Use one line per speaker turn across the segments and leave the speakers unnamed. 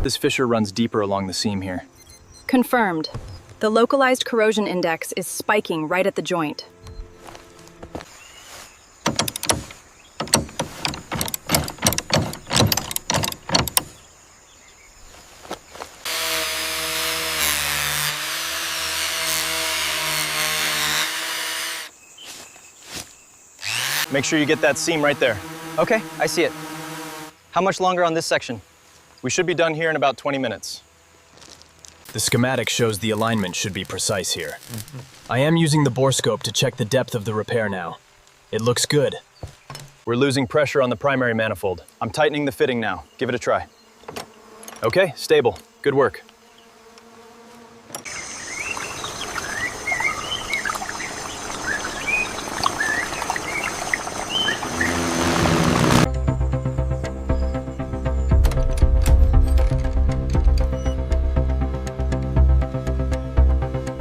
This fissure runs deeper along the seam here.
Confirmed. The localized corrosion index is spiking right at the joint.
Make sure you get that seam right there. Okay, I see it. How much longer on this section? We should be done here in about 20 minutes. The schematic shows the alignment should be precise here. I am using the borescope to check the depth of the repair now. It looks good. We're losing pressure on the primary manifold. I'm tightening the fitting now. Give it a try. Okay, stable. Good work.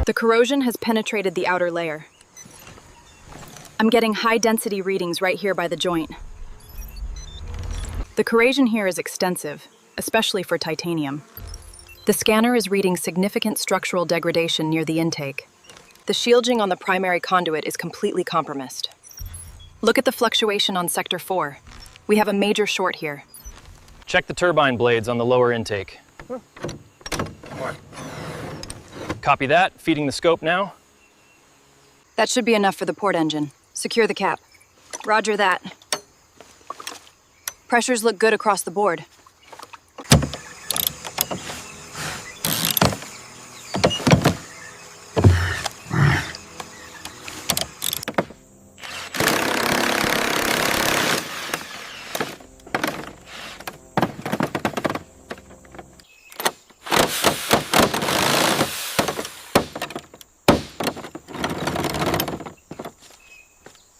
The corrosion has penetrated the outer layer. I'm getting high-density readings right here by the joint. The corrosion here is extensive, especially for titanium. The scanner is reading significant structural degradation near the intake. The shielding on the primary conduit is completely compromised. Look at the fluctuation on Sector 4. We have a major short here.
Check the turbine blades on the lower intake. Copy that, feeding the scope now.
That should be enough for the port engine. Secure the cap. Roger that. Pressures look good across the board.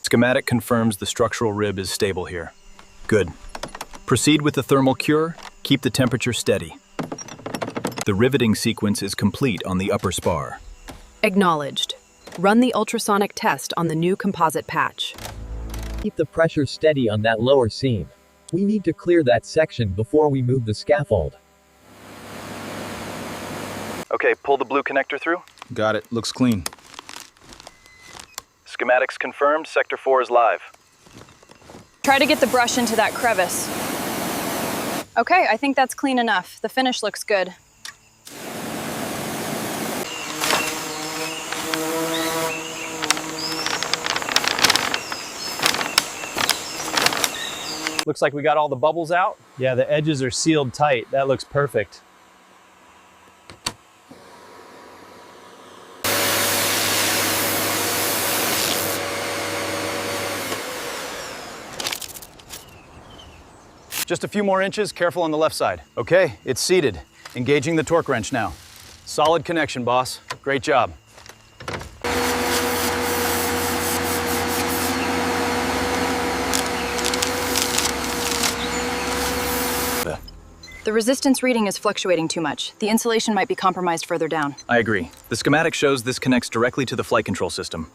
Schematic confirms the structural rib is stable here. Good. Proceed with the thermal cure. Keep the temperature steady. The riveting sequence is complete on the upper spar.
Acknowledged. Run the ultrasonic test on the new composite patch.
Keep the pressure steady on that lower seam. We need to clear that section before we move the scaffold.
Okay, pull the blue connector through.
Got it. Looks clean.
Schematics confirmed. Sector 4 is live.
Try to get the brush into that crevice. Okay, I think that's clean enough. The finish looks good.
Looks like we got all the bubbles out. Yeah, the edges are sealed tight. That looks perfect. Just a few more inches, careful on the left side. Okay, it's seated. Engaging the torque wrench now. Solid connection, boss. Great job.
The resistance reading is fluctuating too much. The insulation might be compromised further down.
I agree. The schematic shows this connects directly to the flight control system.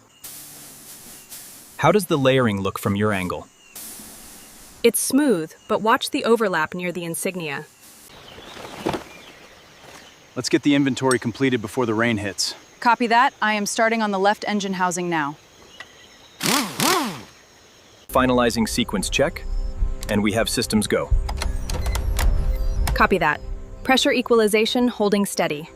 How does the layering look from your angle?
It's smooth, but watch the overlap near the insignia.
Let's get the inventory completed before the rain hits.
Copy that. I am starting on the left engine housing now.
Finalizing sequence check, and we have systems go.
Copy that. Pressure equalization holding steady.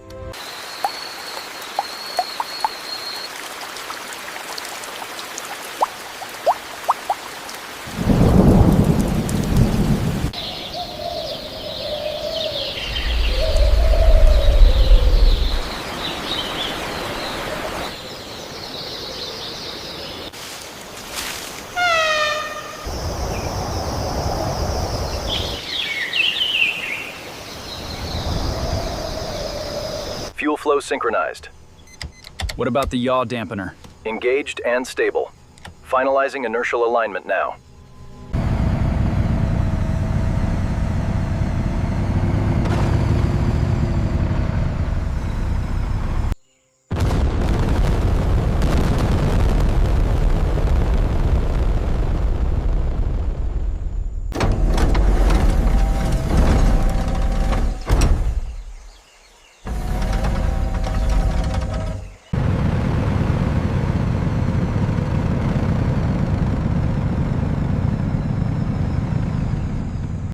Fuel flow synchronized. What about the yaw dampener? Engaged and stable. Finalizing inertial alignment now.